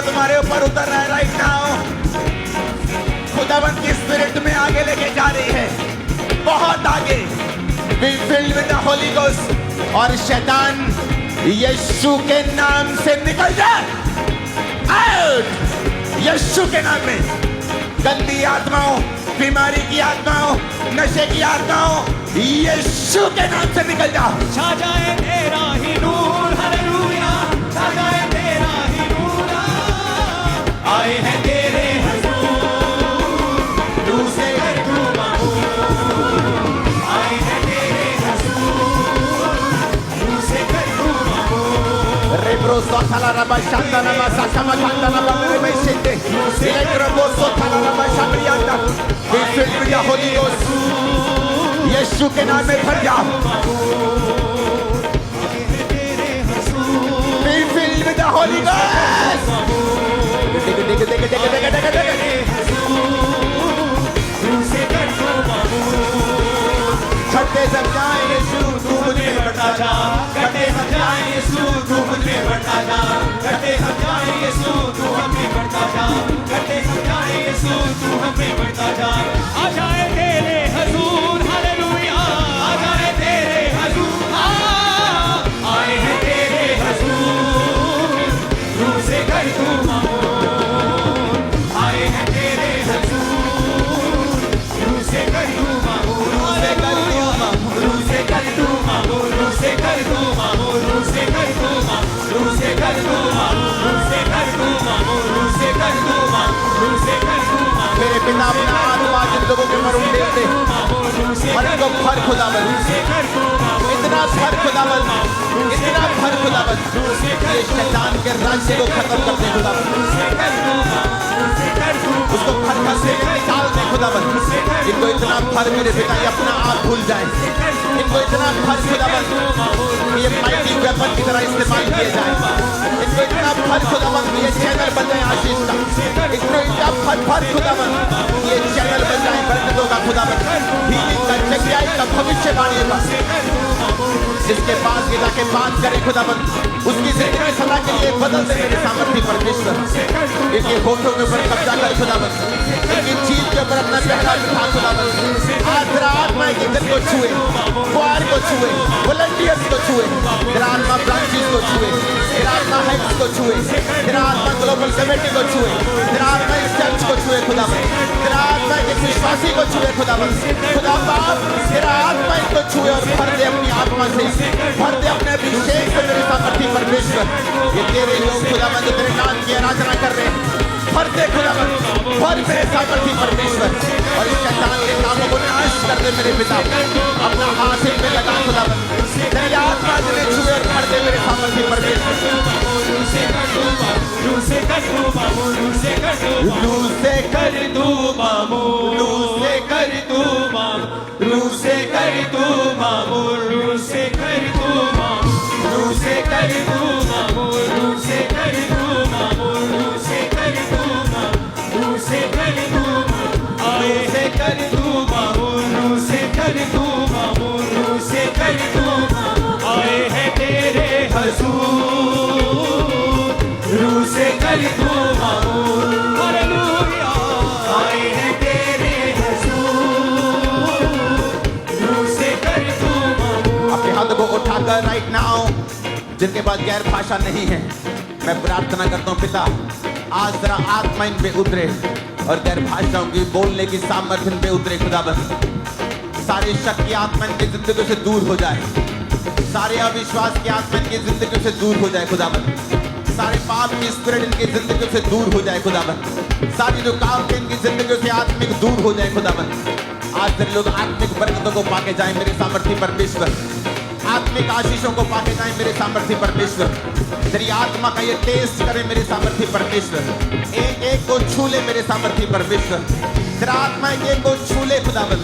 तुम्हारे ऊपर उतर रहा है राइट नाउ। खुदावंद की स्पिरिट में आगे लेके जा रही है, बहुत आगे। B filled with the Holy ghost. और शैतान यीशु के नाम से निकल जा, आउट यीशु के नाम में। गंदी आत्माओं, बीमारी की आत्माओं, नशे की आत्माओं, यीशु के नाम से निकल जा। छा जाए तेरा ही नूर, हालेलुया, छा जाए तेरा ही नूर। आए हैं तेरे हुजूर, नूर से कर तू मामूर। आए हैं तेरे हुजूर, नूर से कर तू मामूर। रेब्रोसो थाला रबा शांताना मासा कमा खांताना बाबरे में शिंदे रेब्रोसो थाला रबा शामरियाता। Be filled with the Holy Ghost. यीशु के नाम में भर जा। Be filled with the Holy Ghost. छठे सब जाए यीशु तू मुझ में बढ़ता जा, कटे हम जाए यीशु तू मुझ में बढ़ता जा, कटे हम जाए यीशु तू हम में बढ़ता जा, कटे हम जाए यीशु तू हम में बढ़ता जा। आ जाए तेरे हुजूर, हालेलुया, आ जाए तेरे हुजूर। आए हैं तेरे हुजूर, रूह से कर तू मामूर। आए हैं तेरे हुजूर, रूह से कर तू मामूर। रूह से कर तू मामूर, रूह से कर तू मामूर, रूह से कर तू मामूर, रूह से कर तू मामूर, रूह से कर तू मामूर, रूह से कर तू मामूर, रूह से कर तू मामूर। मेरे पिता अपना आत्मा जिन लोगों के मरून देते मन को भर खुदावन, इतना भर खुदावन, इतना भर खुदावन, ये शैतान के राज्य को खत्म कर दे खुदावन, उसको भर भर से निकाल दे खुदावन। इनको इतना भर मेरे पिता ये अपना आप भूल जाए, इनको इतना भर खुदावन ये माइटी वेपन की तरह इस्तेमाल किए जाए, इनको इतना भर खुदावन ये चैनल बन जाए आशीष का, इनको इतना भर खुदावन ये चैनल बन जाए बरकतों का खुदावन, हीलिंग का, जगह का, भविष्यवाणी का। जिसके पास ये जाके बात करे खुदावन, उसकी जिंदगी सदा के लिए बदल दे मेरे सामर्थ्य परमेश्वर। इनके होठों के ऊपर कब्जा कर खुदावन, इनकी चीज के ऊपर अपना पहला बिठा खुदावन। आज आत्मा के दिल को छुए, क्वार को छुए, वॉलंटियर्स को छुए, तेरा आत्मा ब्रांचेस को छुए, तेरा आत्मा हेड्स को छुए, तेरा आत्मा ग्लोबल कमेटी को छुए, तेरा आत्मा इस चर्च को छुए खुदावन, तेरा आत्मा एक विश्वासी को छुए खुदावन। खुदा बाप तेरा आत्मा इनको छुए और भर दे अपनी आत्मा से, भर दे अपने अभिषेक से मेरे सामर्थ्य परमेश्वर। ये तेरे लोग खुदावन जो तेरे नाम की आराधना कर रहे हैं, भर दे खुदावन, भर मेरे सामर्थ्य परमेश्वर। और इस शैतान के कामों को नाश कर दे मेरे पिता, अपना हाथ इन पे लगा खुदावन, तेरी आत्मा जिन्हें छुए और भर दे मेरे सामर्थ्य परमेश्वर। रूह से कर तू मामूर, रूह से कर तू मामूर, रूह से कर तू मामूर, रूह से कर तू मामूर, रूह से कर तू मामूर, रूह से कर तू मामूर, रूह से कर तू मामूर, रूह से कर तू मामूर, रूह से कर तू मामूर, रूह से कर तू मामूर, रूह से कर तू मामूर। आए से कर तू मामूर, रूह से कर तू मामूर, रूह से कर तू मामूर। आए हैं तेरे हुजूर, रूह से कर तू मामूर, हालेलुया। आए हैं तेरे हुजूर, रूह से कर तू मामूर। अपने हाथों को उठाकर राइट नाउ जिनके पास गैर भाषा नहीं है, मैं प्रार्थना करता हूँ पिता आज तेरा आत्मा इन पे उतरे और गैर भाषाओं की बोलने की सामर्थ्य इन पे उतरे खुदावन। सारे शक की आत्मा इनकी जिंदगी से दूर हो जाए, सारे अविश्वास की आत्मा इनकी जिंदगी से दूर हो जाए खुदावन। सारे पाप की स्पिरिट इनकी जिंदगी से दूर हो जाए खुदावन। सारी रुकावटें इनकी जिंदगी से आत्मिक दूर हो जाए खुदावन। आज तेरे लोग आत्मिक बरकतों को पाके जाए मेरे सामर्थ्य परमेश्वर, आत्मिक आशीषों को पाके जाए मेरे सामर्थ्य परमेश्वर। तेरी आत्मा का ये टेस्ट करे मेरे सामर्थ्य परमेश्वर, एक एक को छू ले मेरे सामर्थ्य परमेश्वर। तेरा आत्मा एक एक को छू ले खुदावन,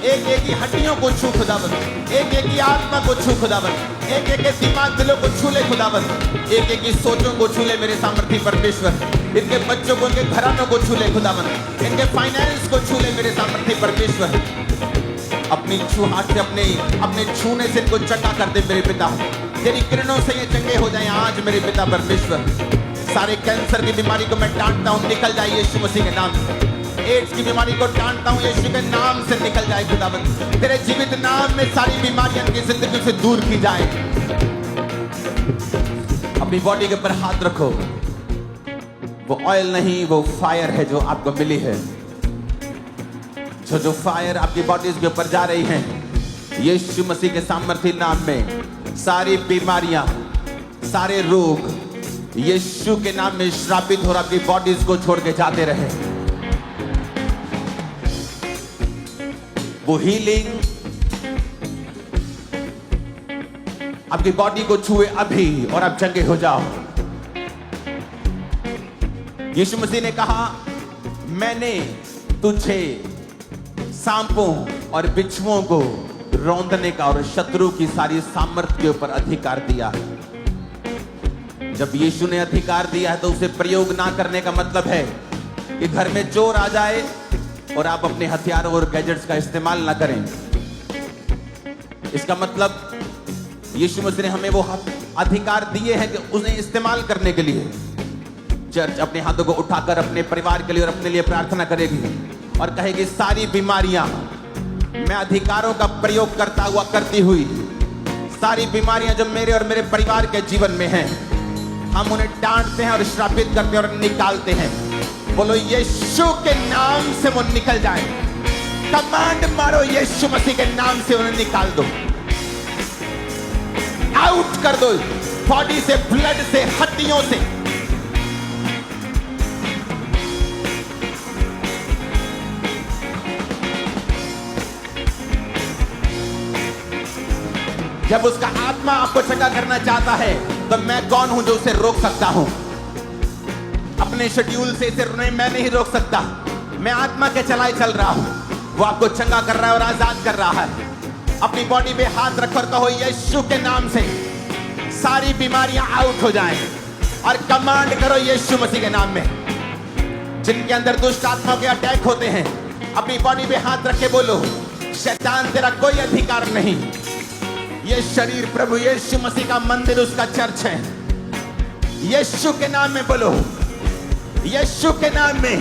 एक एक की हड्डियों को छू खुदावन, एक एक की आत्मा को छू खुदावन, एक एक के दिमाग दिलों को छू ले खुदावन, एक एक की सोचों को छू ले मेरे सामर्थ्य परमेश्वर। इनके बच्चों को, इनके घरानों को छू ले खुदावन, इनके फाइनेंस को छू ले मेरे सामर्थ्य परमेश्वर। अपनी छू हाथ से अपने छूने से इनको चंगा कर दे मेरे पिता। तेरी किरणों से ये चंगे हो जाए आज मेरे पिता परमेश्वर। सारे कैंसर की बीमारी को मैं डांटता हूं, निकल जाए यीशु मसीह के नाम से। एड्स की बीमारी को डांटता हूं, यीशु के नाम से निकल जाए खुदावंद। तेरे जीवित नाम में सारी बीमारियां की जिंदगी से दूर की जाए। अपनी बॉडी के ऊपर हाथ रखो। वो ऑयल नहीं, वो फायर है जो आपको मिली है। जो फायर आपकी बॉडीज के ऊपर जा रही है, यीशु मसीह के सामर्थी नाम में सारी बीमारियां, सारे रोग यीशु के नाम में श्रापित हो, आपकी बॉडीज को छोड़ के जाते रहे। वो हीलिंग आपकी बॉडी को छुए अभी और आप चंगे हो जाओ। यीशु मसीह ने कहा, मैंने तुझे सांपों और बिच्छुओं को रौंदने का और शत्रु की सारी सामर्थ्य के ऊपर अधिकार दिया। जब यीशु ने अधिकार दिया है तो उसे प्रयोग ना करने का मतलब है कि घर में चोर आ जाए और आप अपने हथियारों और गैजेट्स का इस्तेमाल ना करें। इसका मतलब यीशु मसीह ने हमें वो अधिकार दिए हैं कि उन्हें इस्तेमाल करने के लिए। चर्च अपने हाथों को उठाकर अपने परिवार के लिए और अपने लिए प्रार्थना करेगी और कहेगी, सारी बीमारियां मैं अधिकारों का प्रयोग करता हुआ करती हुई, सारी बीमारियां जो मेरे और मेरे परिवार के जीवन में हैं, हम उन्हें डांटते हैं और श्रापित करते हैं और निकालते हैं। बोलो, यीशु के नाम से वो निकल जाए। कमांड मारो, यीशु मसीह के नाम से उन्हें निकाल दो, आउट कर दो बॉडी से, ब्लड से, हड्डियों से। जब उसका आत्मा आपको चंगा करना चाहता है तो मैं कौन हूं जो उसे रोक सकता हूं? अपने शेड्यूल से इसे मैं नहीं रोक सकता। मैं आत्मा के चलाए चल रहा हूं, वो आपको चंगा कर रहा है और आजाद कर रहा है। अपनी बॉडी पे हाथ रखकर कहो, यीशु के नाम से सारी बीमारियां आउट हो जाएं और कमांड करो यीशु मसीह के नाम में। जिनके अंदर दुष्ट आत्माओं के अटैक होते हैं, अपनी बॉडी पे हाथ रख के बोलो, शैतान तेरा कोई अधिकार नहीं। ये शरीर प्रभु यीशु मसीह का मंदिर, उसका चर्च है। यीशु के नाम में बोलो, यीशु के नाम में,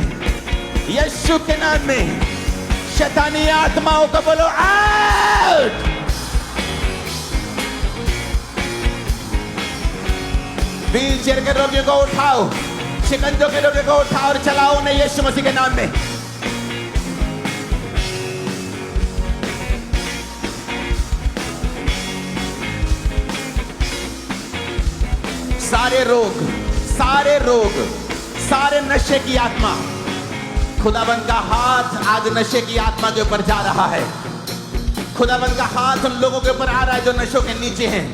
यीशु के नाम में शैतानी आत्माओं को बोलो, आउट। व्हील चेयर के रोगियों को उठाओ, शिकंजों के रोगियों को उठाओ और चलाओ उन्हें यीशु मसीह के नाम में। सारे रोग, सारे रोग, सारे नशे की आत्मा, खुदाबंद का हाथ आज नशे की आत्मा के ऊपर जा रहा है। खुदाबंद का हाथ उन लोगों के ऊपर आ रहा है जो नशों के नीचे हैं,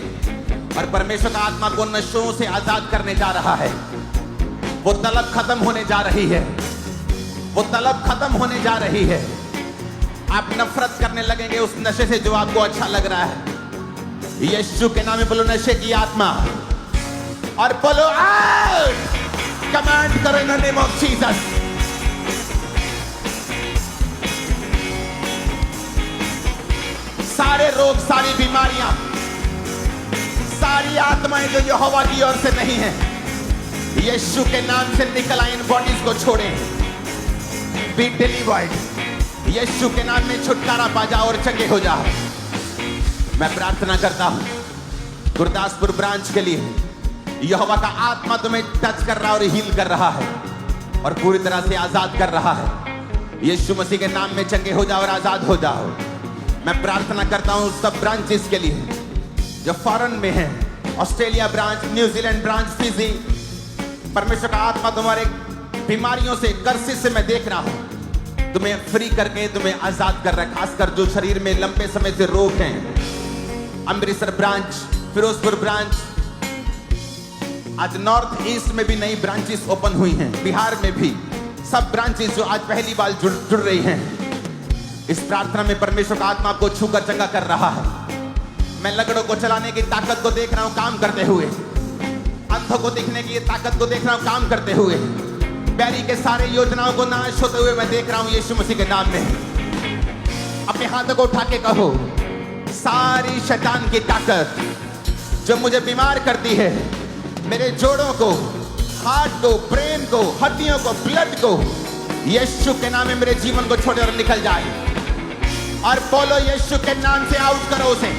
और परमेश्वर का आत्मा को नशों से आजाद करने जा रहा है। वो तलब खत्म होने जा रही है, वो तलब खत्म होने जा रही है। आप नफरत करने लगेंगे उस नशे से जो आपको अच्छा लग रहा है। यीशु के नाम में बोलो, नशे की आत्मा, और बोलो आउट। कमांड करो in the name of Jesus. सारे रोग, सारी बीमारियां, सारी आत्माएं जो यहोवा की ओर से नहीं है, यीशु के नाम से निकल आए। इन बॉडीज को छोड़ें, बी डिलीवर्ड। यीशु के नाम में छुटकारा पा जाओ और चंगे हो जाओ। मैं प्रार्थना करता हूं गुरदासपुर ब्रांच के लिए, यहोवा का आत्मा तुम्हें टच कर रहा है और हील कर रहा है और पूरी तरह से आजाद कर रहा है। यीशु मसीह के नाम में चंगे हो जाओ और आजाद हो जाओ। मैं प्रार्थना करता हूं सब ब्रांचेस के लिए जो फॉरेन में हैं, Australia branch, New Zealand branch, Fiji. परमेश्वर का आत्मा तुम्हारे बीमारियों से, कर्सिस से मैं देख रहा हूं, तुम्हें फ्री करके तुम्हें आजाद कर रहा है। खासकर जो शरीर में लंबे समय से रोग हैं। अमृतसर ब्रांच, फिरोजपुर ब्रांच, आज नॉर्थ ईस्ट में भी नई ब्रांचेस ओपन हुई हैं, बिहार में भी। सब ब्रांचेस जो आज पहली बार जुड़ रही हैं, इस प्रार्थना में परमेश्वर का आत्मा आपको छूकर चंगा कर रहा है। मैं लकड़ों को चलाने की ताकत को देख रहा हूं काम करते हुए, अंधों को देखने की ताकत को देख रहा हूं काम करते हुए, बैरी के सारे योजनाओं को नाश होते हुए मैं देख रहा हूं यीशु मसीह के नाम में। अपने हाथों को उठा के कहो, सारी शैतान की ताकत जो मुझे बीमार करती है, मेरे जोड़ों को, हार्ट को, ब्रेन को, हड्डियों को, ब्लड को यीशु के नाम में मेरे जीवन को छोड़े और निकल जाए। और बोलो यीशु के नाम से आउट करो उसे,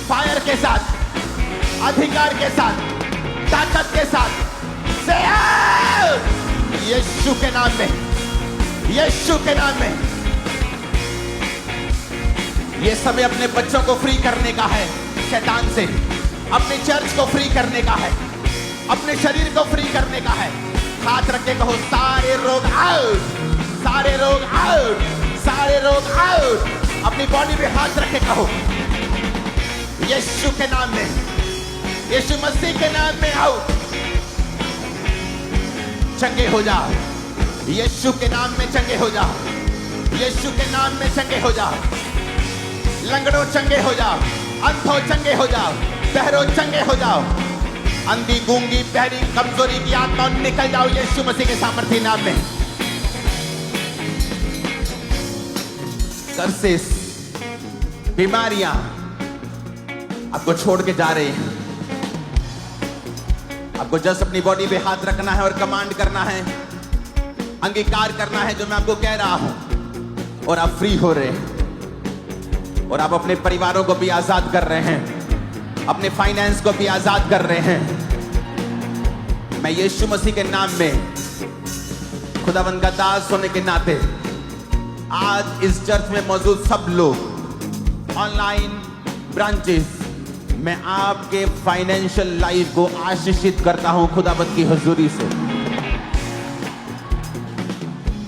फायर के साथ, अधिकार के साथ, ताकत के साथ। से यीशु के नाम में, यीशु के नाम में। ये समय अपने बच्चों को फ्री करने का है शैतान से, अपने चर्च को फ्री करने का है, अपने शरीर को फ्री करने का है। हाथ रख के कहो सारे रोग आउट, सारे रोग आउट, सारे रोग आउट। अपनी बॉडी पे हाथ रख के कहो यीशु के नाम में, यीशु मसीह के नाम में आउट। चंगे हो जाओ, यीशु के नाम में चंगे हो जाओ, यीशु के नाम में चंगे हो जाओ। लंगड़ों चंगे हो जाओ, अंधों चंगे हो जाओ, बहरों चंगे हो जाओ। अंधी, गूंगी, बहरी, कमजोरी की आत्मा निकल जाओ यीशु मसीह के सामर्थ्य नाम में। कर्सेस, बीमारियां आपको छोड़ के जा रहे हैं। आपको जस्ट अपनी बॉडी पे हाथ रखना है और कमांड करना है, अंगीकार करना है जो मैं आपको कह रहा हूं, और आप फ्री हो रहे हैं। और आप अपने परिवारों को भी आजाद कर रहे हैं, अपने फाइनेंस को भी आजाद कर रहे हैं। मैं यीशु मसीह के नाम में खुदावंद का दास होने के नाते आज इस चर्च में मौजूद सब लोग, ऑनलाइन ब्रांचेस, मैं आपके फाइनेंशियल लाइफ को आशीषित करता हूं खुदावंद की हुजूरी से।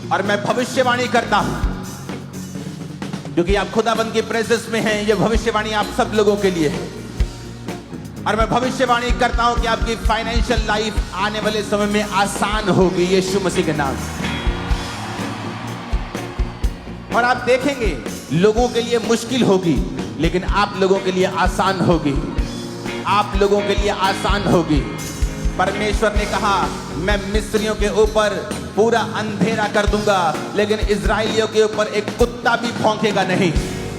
और मैं भविष्यवाणी करता हूं, क्योंकि आप खुदावंद की प्रेजेंस में हैं, ये भविष्यवाणी आप सब लोगों के लिए है। और मैं भविष्यवाणी करता हूं कि आपकी फाइनेंशियल लाइफ आने वाले समय में आसान होगी यीशु मसीह के नाम। और आप देखेंगे लोगों के लिए मुश्किल होगी, लेकिन आप लोगों के लिए आसान होगी, आप लोगों के लिए आसान होगी। परमेश्वर ने कहा मैं मिस्रियों के ऊपर पूरा अंधेरा कर दूंगा, लेकिन इजराइलियों के ऊपर एक कुत्ता भी भौंकेगा नहीं।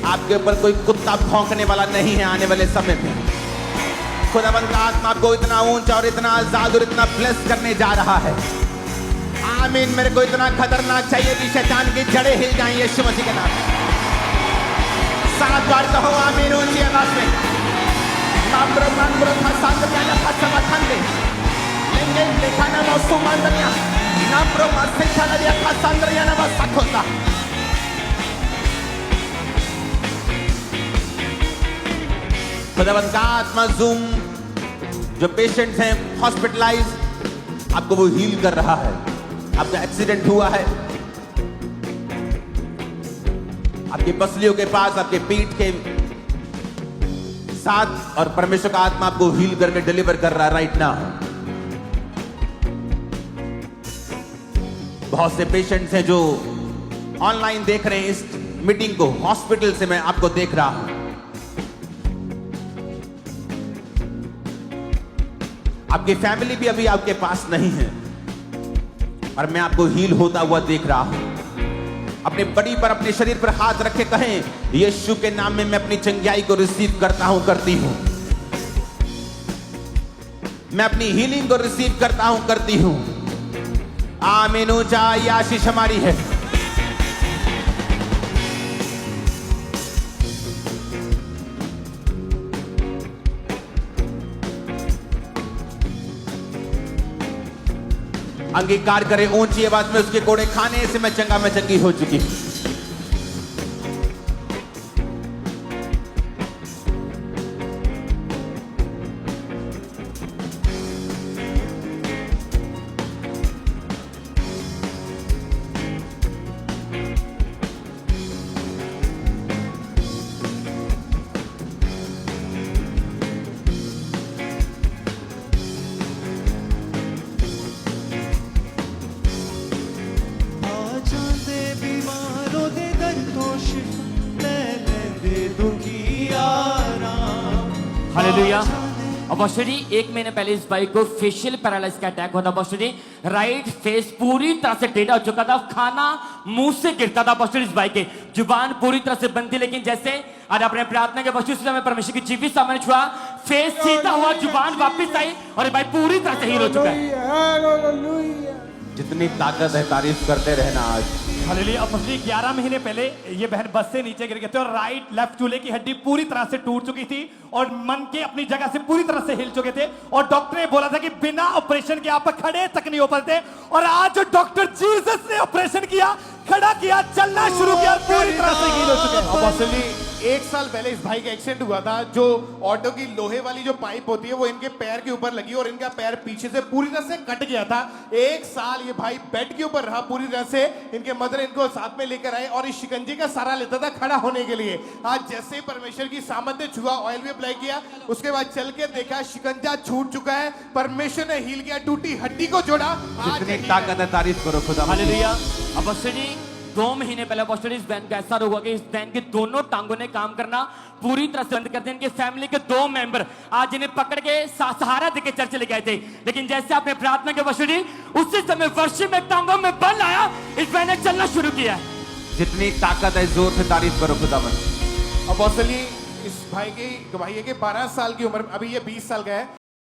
आपके ऊपर कोई कुत्ता भौंकने वाला नहीं है आने वाले समय में। खुदावंद का आत्मा आपको इतना ऊंचा और इतना आजाद और इतना ब्लेस करने जा रहा है। आमीन। मेरे को इतना खतरनाक चाहिए कि शैतान की जड़ें हिल जाएं यीशु मसीह के नाम। 7 बार कहो आमीन ऊंची आवाज में। नाब्रो नाब्रो फसांद्रिया ना फसवाथंदे लेंगे लेखाना मौसुमांद्रिया नाब्रो मस्तिष्ठानदिया फसांद्रिया ना वसखोता। खुदावंद का आत्मा जूम जो पेशेंट्स हैं हॉस्पिटलाइज, आपको वो हील कर रहा है। आपका एक्सीडेंट हुआ है, आपकी पसलियों के पास, आपके पीठ के साथ, और परमेश्वर का आत्मा आपको हील करके डिलीवर कर रहा है राइट नाउ। बहुत से पेशेंट्स हैं जो ऑनलाइन देख रहे हैं इस मीटिंग को, हॉस्पिटल से मैं आपको देख रहा हूं। आपकी फैमिली भी अभी आपके पास नहीं है, और मैं आपको हील होता हुआ देख रहा हूं। अपने बॉडी पर, अपने शरीर पर हाथ रख के कहें यीशु के नाम में मैं अपनी चंगाई को रिसीव करता हूं, करती हूं। मैं अपनी हीलिंग को रिसीव करता हूं, करती हूं। आमीन। ऊंचा ये आशीष हमारी है। अंगीकार करें ऊंची आवाज में, उसके कोड़े खाने से मैं चंगी हो चुकी हूं। हालेलुया। अपोस्टली 1 महीने पहले इस भाई को फेशियल पैरालाइज का अटैक हुआ था। अपोस्टली राइट फेस पूरी तरह से टेढ़ा हो चुका था, खाना मुंह से गिरता था। अपोस्टली इस भाई के जुबान पूरी तरह से बंद थी, लेकिन जैसे आज अपने प्रार्थना के अपोस्टली में परमेश्वर की जीवित सामने छुआ, फेस सीधा हुआ, जुबान वापस आई और ये भाई पूरी तरह से हील हो चुका है। जितनी ताकत है तारीफ करते रहना आज। हालेलुया। अब पिछले 11 महीने पहले ये बहन बस से नीचे गिर गए थे और राइट लेफ्ट चूल्हे की हड्डी पूरी तरह से टूट चुकी थी और मन के अपनी जगह से पूरी तरह से हिल चुके थे और डॉक्टर ने बोला था कि बिना ऑपरेशन के आप खड़े तक नहीं हो पाते और आज जो डॉक्टर जीसस ने ऑपरेशन किया, खड़ा किया, चलना शुरू किया, पूरी तरह से हील हो चुके हैं। अपोस्टली 1 साल पहले इस भाई का एक्सीडेंट हुआ था। जो ऑटो की लोहे वाली जो पाइप होती है वो इनके पैर के ऊपर लगी और इनका पैर पीछे से पूरी तरह से कट गया था। 1 साल ये भाई बेड के ऊपर रहा पूरी तरह से। इनके मदर इनको साथ में लेकर आए और इस शिकंजी का सहारा लेता था खड़ा होने के लिए। आज जैसे ही परमेश्वर की सामर्थ्य छुआ, ऑयल भी अप्लाई किया, उसके बाद चल के देखा शिकंजा छूट चुका है। परमेश्वर ने हील किया, टूटी हड्डी को जोड़ा। आज जितनी हील ताकत है तारीफ करो खुदा। हालेलुया। अब अपोस्टल जी 2 महीने पहले अपोस्टल इस बहन का ऐसा रोग हुआ कि इस बहन के दोनों टांगों ने काम करना पूरी तरह से बंद कर दिया। इनके फैमिली के 2 मेंबर आज इन्हें पकड़ के सहारा देके चर्च ले गए थे, लेकिन जैसे आपने प्रार्थना के अपोस्टल जी उसी समय वर्षिप में टांगों में बल आया, इस बहन ने चलना शुरू किया। जितनी ताकत है जोर से तारीफ करो खुदावन। अपोस्टली इस भाई की गवाही है कि 12 साल की उम्र, अभी ये 20 साल का है,